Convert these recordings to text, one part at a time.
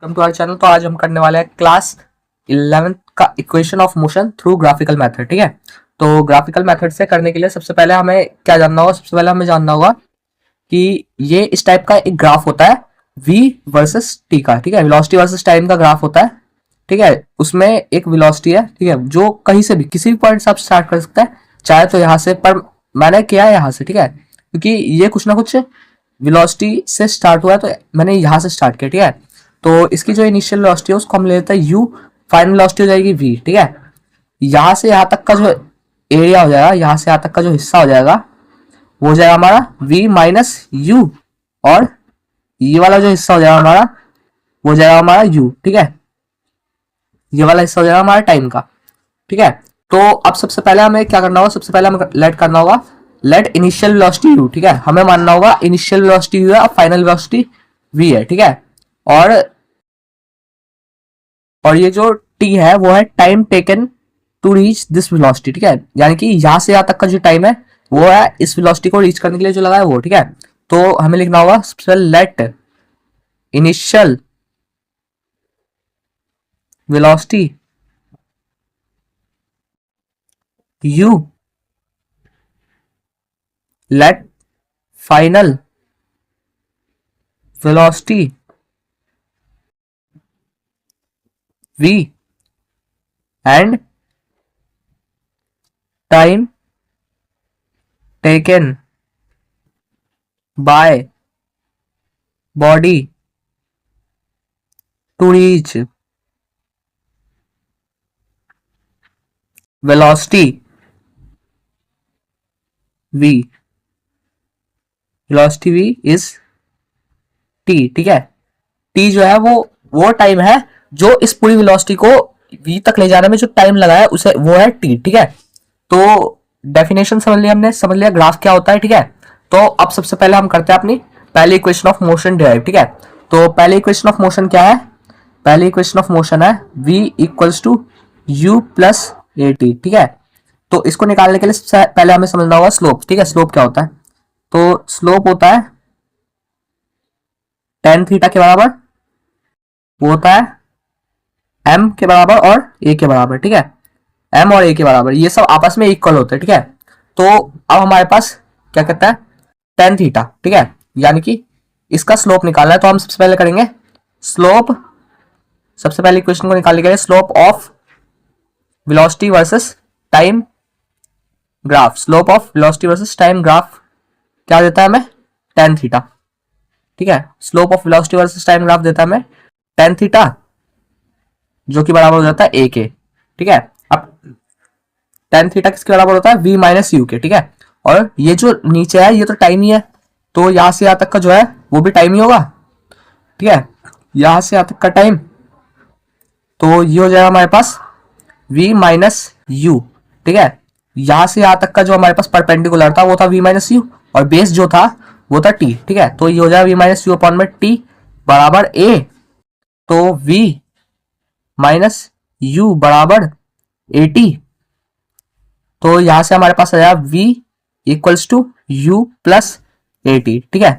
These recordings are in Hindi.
Welcome to our channel. तो आज हम करने वाले हैं क्लास 11th का equation of motion through graphical method. ठीक है, तो ग्राफिकल मेथड से करने के लिए सबसे पहले हमें क्या जानना होगा? सबसे पहले हमें जानना होगा कि ये इस टाइप का एक ग्राफ होता है v वर्सेस t का। ठीक है, वेलोसिटी वर्सेस टाइम का ग्राफ होता है। ठीक है, उसमें एक वेलोसिटी है, ठीक है, जो कहीं से भी किसी भी पॉइंट से आप स्टार्ट कर सकते हैं, चाहे तो यहाँ से, पर मैंने किया है यहाँ से। ठीक है, क्योंकि ये कुछ ना कुछ वेलोसिटी से स्टार्ट हुआ है, तो मैंने यहाँ से स्टार्ट किया। ठीक है, तो इसकी जो इनिशियल वेलोसिटी है उसको हम ले लेते हैं u, फाइनल वेलोसिटी हो जाएगी v। ठीक है, यहाँ से यहाँ तक का जो एरिया हो जाएगा, यहाँ से यहाँ तक का जो हिस्सा हो जाएगा वो हो जाएगा हमारा v माइनस यू, और ये वाला जो हिस्सा हो जाएगा हमारा वो हो जाएगा हमारा u। ठीक है, ये वाला हिस्सा हो जाएगा हमारा टाइम का। ठीक है, तो अब सबसे पहले हमें क्या करना होगा? सबसे पहले हमें लेट करना होगा लेट इनिशियल वेलोसिटी u। ठीक है, हमें मानना होगा इनिशियल वेलोसिटी u है और फाइनल वेलोसिटी v है। ठीक है, और ये जो t है वो है time taken to reach this velocity. ठीक है, यानी कि यहां से यहां तक का जो टाइम है वो है इस वेलोसिटी को रीच करने के लिए जो लगा है वो। ठीक है, तो हमें लिखना होगा सबसे पहले let initial velocity u, let final velocity v, and time taken by body to reach velocity v, velocity v is t। ठीक है, t जो है वो टाइम है जो इस पूरी वेलोसिटी को v तक ले जाने में जो टाइम लगा है उसे वो है t। ठीक है, तो डेफिनेशन समझ लिया हमने, समझ लिया ग्राफ क्या होता है। ठीक है, तो अब सबसे पहले हम करते हैं अपनी पहली इक्वेशन ऑफ मोशन डिराइव। ठीक है, तो पहली इक्वेशन ऑफ मोशन क्या है? पहली इक्वेशन ऑफ मोशन है v equals to u plus a t. ठीक है, तो इसको निकालने के लिए सबसे पहले हमें समझना होगा स्लोप। ठीक है, स्लोप क्या होता है? तो स्लोप होता है टेन थीटा के बराबर, वो होता है m के बराबर और a के बराबर। ठीक है, m और a के बराबर, ये सब आपस में इक्वल होते हैं। ठीक है, तो अब हमारे पास क्या कहता है? Tan theta. ठीक है, यानी कि इसका स्लोप निकालना है, तो हम सबसे पहले करेंगे स्लोप। सबसे पहले इक्वेशन को निकालने के लिए slope of velocity versus time graph, slope of velocity versus time graph क्या देता है हमें? Tan theta. ठीक है, slope of velocity versus time graph देता है हमें टेन थीटा, जो कि बराबर हो जाता है ए के। ठीक है, अब टेन थीटा किसके बराबर होता है? v माइनस यू के। ठीक है, और ये जो नीचे है ये तो टाइम ही है, तो यहां से यहां तक का जो है वो भी टाइम ही होगा। ठीक है, यहां से यहां तक का टाइम, तो ये हो जाएगा हमारे पास v माइनस यू। ठीक है, यहां से यहां तक का जो हमारे पास परपेंडिकुलर था वो था v माइनस यू, और बेस जो था वो था t। ठीक है, तो ये हो जाएगा v माइनस यू अपॉन में t बराबर a। तो v माइनस यू बराबर ए टी, तो यहां से हमारे पास आ जाएगा v equals to u plus a t. ठीक है,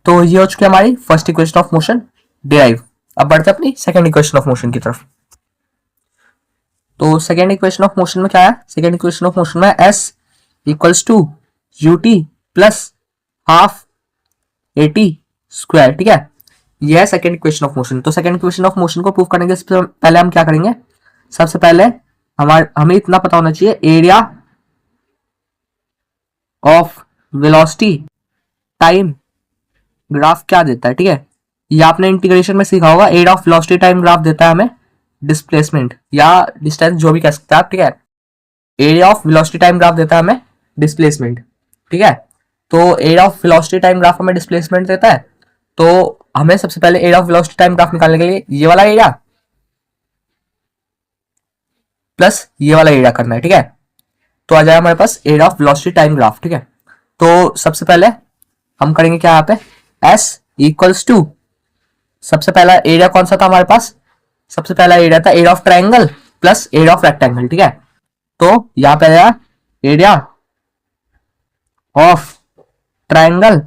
तो ये हो चुकी है हमारी first equation of motion derive. अब बढ़ते हैं अपनी सेकेंड इक्वेशन ऑफ मोशन की तरफ। तो सेकेंड इक्वेशन ऑफ मोशन में क्या है? सेकेंड इक्वेशन ऑफ मोशन में s equals to u t plus half a t square. ठीक है, यह है सेकेंड इक्वेशन ऑफ मोशन। तो सेकेंड इक्वेशन ऑफ मोशन को प्रूव करने के पहले हम क्या करेंगे? सबसे पहले हमें इतना पता होना चाहिए area of velocity time graph क्या देता है। ठीक है, ये आपने इंटीग्रेशन में सीखा होगा, area of velocity time graph देता है हमें डिस्प्लेसमेंट या डिस्टेंस, जो भी कह सकते हैं आप। ठीक है, area of velocity time graph देता है हमें डिस्प्लेसमेंट। ठीक है, तो area of velocity time graph हमें डिस्प्लेसमेंट देता है, तो हमें सबसे पहले area of velocity time graph निकालने के लिए ये वाला एरिया प्लस ये वाला एरिया करना है। ठीक है, तो आ जाएगा हमारे पास area of velocity time graph. ठीक है, तो सबसे पहले हम करेंगे क्या यहाँ पे? s इक्वल्स टू, सबसे पहला एरिया कौन सा था हमारे पास? सबसे पहला एरिया था area of triangle plus area of rectangle. ठीक है, तो यहां पे आया area of triangle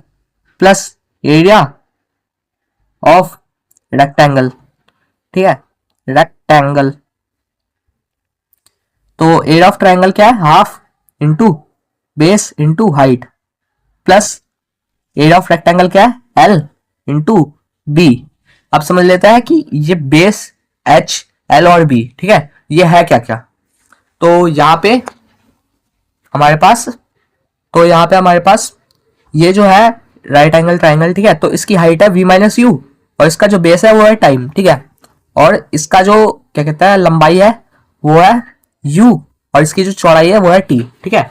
plus area of rectangle. ठीक है, रेक्टेंगल। तो एरिया ऑफ ट्रायंगल क्या है, half into base into height, plus area of rectangle क्या है, एल इंटू बी। अब समझ लेते हैं कि ये बेस एच, एल और बी, ठीक है, ये है क्या क्या। तो यहाँ पे हमारे पास ये जो है राइट एंगल ट्राइंगल, ठीक है, तो इसकी हाइट है v माइनस यू और इसका जो बेस है वो है टाइम, ठीक है, और इसका जो क्या कहता है लंबाई है वो है u और इसकी जो चौड़ाई है वो है t, ठीक है।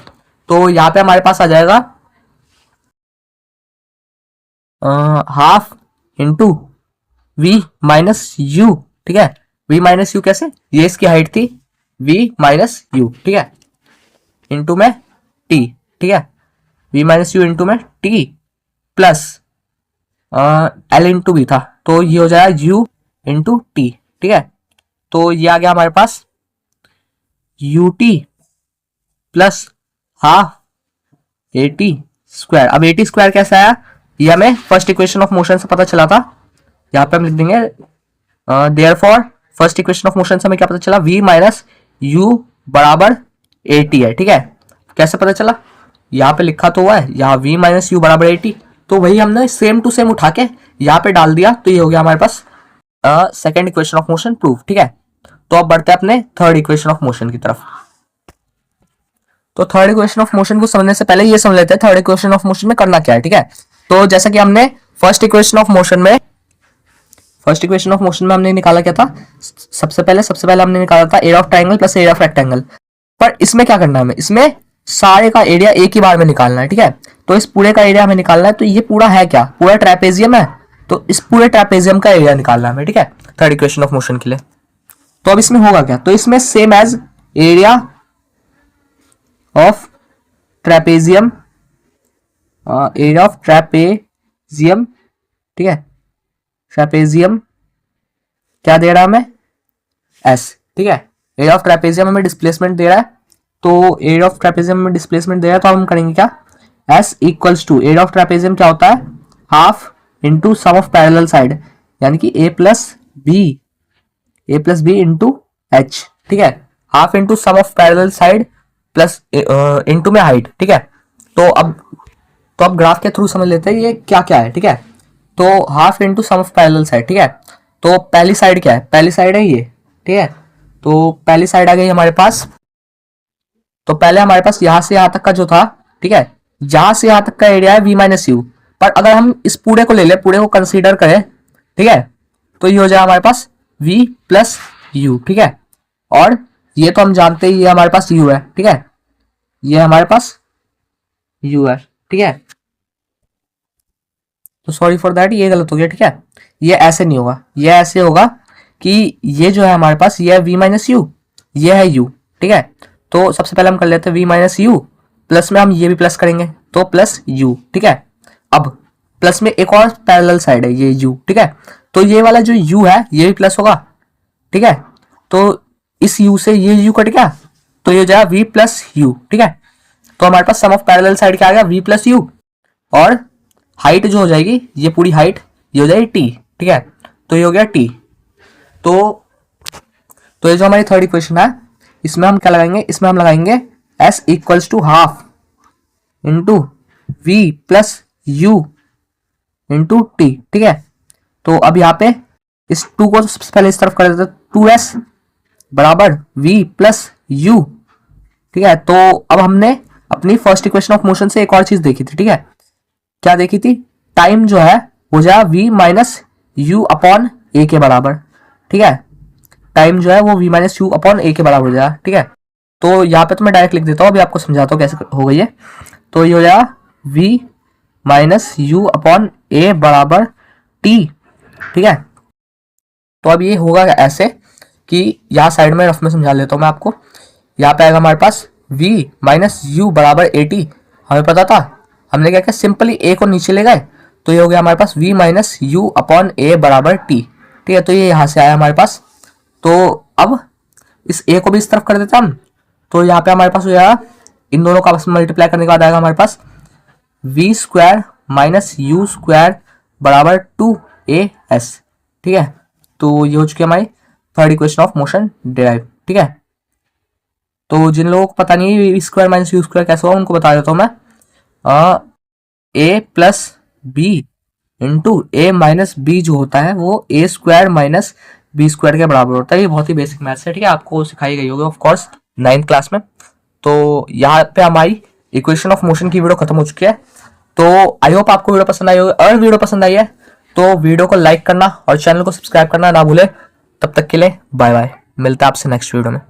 तो यहाँ पे हमारे पास आ जाएगा half into v minus you, ठीक है, v माइनस यू कैसे, ये इसकी हाइट थी v माइनस यू, ठीक है, इंटू में t, ठीक है, v माइनस यू इंटू में t plus l into b था, तो ये हो जाएगा u इंटू टी, ठीक है। तो ये आ गया हमारे पास u t plus half a t square. अब ए टी स्क्वायर कैसे आया, ये हमें फर्स्ट इक्वेशन ऑफ मोशन से पता चला था। यहाँ पे हम लिख देंगे therefore first equation of motion से हमें क्या पता चला, v माइनस यू बराबर ए टी है, ठीक है। कैसे पता चला, यहाँ पे लिखा तो हुआ है, यहाँ v माइनस यू बराबर ए टी, तो वही हमने सेम टू सेम उठा के यहाँ पे डाल दिया, तो ये हो गया हमारे पास second equation of motion proof, ठीक है। तो अब बढ़ते हैं अपने थर्ड इक्वेशन ऑफ मोशन की तरफ। तो थर्ड इक्वेशन ऑफ मोशन को समझने से पहले ये समझ लेते हैं थर्ड इक्वेशन ऑफ मोशन में करना क्या है, ठीक है। तो जैसा कि हमने फर्स्ट इक्वेशन ऑफ मोशन में हमने निकाला क्या था, सबसे पहले हमने निकाला था area of triangle plus area of rectangle. पर इसमें क्या करना है, हमें इसमें सारे का एरिया एक ही बार में निकालना है, ठीक है। तो इस पूरे का एरिया हमें निकालना है, तो ये पूरा है क्या, पूरा ट्रेपेजियम है, तो इस पूरे ट्रेपेजियम का एरिया निकालना है हमें, ठीक है, थर्ड इक्वेशन ऑफ मोशन के लिए। तो अब इसमें होगा क्या, तो इसमें same as area of trapezium, ठीक है, ट्रेपेजियम क्या दे रहा है हमें, एस, ठीक है। एरिया ऑफ ट्रेपेजियम हमें डिस्प्लेसमेंट दे रहा है, तो एरिया ऑफ ट्रेपेजियम में डिस्प्लेसमेंट दे रहा है, तो हम करेंगे क्या, s equals to area of trapezium क्या होता है, half into sum of parallel side, यानी कि a plus b into h, ठीक है, half into sum of parallel side plus into में हाइट, ठीक है। तो अब ग्राफ के थ्रू समझ लेते हैं ये क्या क्या है, ठीक है। तो half into sum of parallel side, ठीक है, तो पहली साइड क्या है, पहली साइड है ये, ठीक है, तो पहली साइड आ गई हमारे पास। तो पहले हमारे पास यहां से यहां तक का जो था, ठीक है, यहां से यहां तक का एरिया है v माइनस यू, पर अगर हम इस पूरे को ले ले, पूरे को कंसीडर करें, ठीक है, तो ये हो जाए हमारे पास v प्लस यू, ठीक है। और ये तो हम जानते ही ये हमारे पास u है, ठीक है, ये हमारे पास u है, ठीक है। तो सॉरी फॉर दैट, ये गलत हो गया, ठीक है, ये ऐसे नहीं होगा, ये ऐसे होगा कि ये जो है हमारे पास ये है v माइनस यू, ये है u, ठीक है। तो सबसे पहले हम कर लेते हैं v माइनस यू, प्लस में हम ये भी प्लस करेंगे, तो प्लस u, ठीक है। अब प्लस में एक और पैरेलल साइड है ये u, ठीक है, तो ये वाला जो u है ये भी प्लस होगा, ठीक है। तो इस u से ये u कट गया, तो ये हो जाएगा v प्लस यू, ठीक है। तो हमारे पास सम ऑफ पैरेलल साइड क्या आ गया, v प्लस यू, और हाइट जो हो जाएगी, ये पूरी हाइट ये हो जाएगी t, ठीक है, तो ये हो गया t। तो ये जो हमारी थर्ड इक्वेशन है, इसमें हम क्या लगाएंगे, इसमें हम लगाएंगे s equals to half into v plus u into t, ठीक है। तो अब यहाँ पे इस 2 को सबसे पहले इस तरफ कर देते हैं, 2s बराबर v प्लस यू, ठीक है। तो अब हमने अपनी फर्स्ट इक्वेशन ऑफ मोशन से एक और चीज देखी थी, ठीक है, क्या देखी थी, टाइम जो है हो जाए v माइनस यू अपॉन ए के बराबर, ठीक है, टाइम जो है वो v माइनस यू अपॉन ए के बराबर हो जाएगा, ठीक है। तो यहाँ पे तो मैं डायरेक्ट लिख देता हूँ, अभी आपको समझाता हूँ कैसे हो गई है। तो ये हो जाएगा v माइनस यू अपॉन ए बराबर t, ठीक है। तो अब ये होगा ऐसे कि यहाँ साइड में रफ में समझा लेता हूँ मैं आपको। यहाँ पे आएगा हमारे पास v माइनस यू बराबर ए टी, हमें पता था, हमने क्या किया, सिंपली a को नीचे ले गए, तो ये हो गया हमारे पास v माइनस यू अपॉन ए बराबर टी, ठीक है। तो ये यहाँ से आया हमारे पास। तो अब इस a को भी इस तरफ कर देते हैं हम, तो यहाँ पे हमारे पास हो जाएगा, इन दोनों का आपस में मल्टीप्लाई करने के बाद आएगा हमारे पास v square minus you square बराबर 2as, ठीक है। तो ये हो चुकी है हमारी third equation of motion derive, ठीक है। तो जिन लोगों को पता नहीं है स्क्वायर माइनस यू स्क्वायर कैसे होगा उनको बता देता हूँ मैं। ए प्लस बी इंटू ए माइनस बी जो होता है वो ए स्क्वायर माइनस बी स्क्वायर के बराबर होता है। ये बहुत ही बेसिक मैथ्स है, ठीक है, आपको सिखाई गई होगी ऑफ कोर्स 9th क्लास में। तो यहाँ पे हमारी इक्वेशन ऑफ मोशन की वीडियो खत्म हो चुकी है। तो आई होप आपको वीडियो पसंद आई होगी। अगर वीडियो पसंद आई है तो वीडियो को लाइक करना और चैनल को सब्सक्राइब करना ना भूले। तब तक के लिए बाय बाय, मिलता है आपसे नेक्स्ट वीडियो में।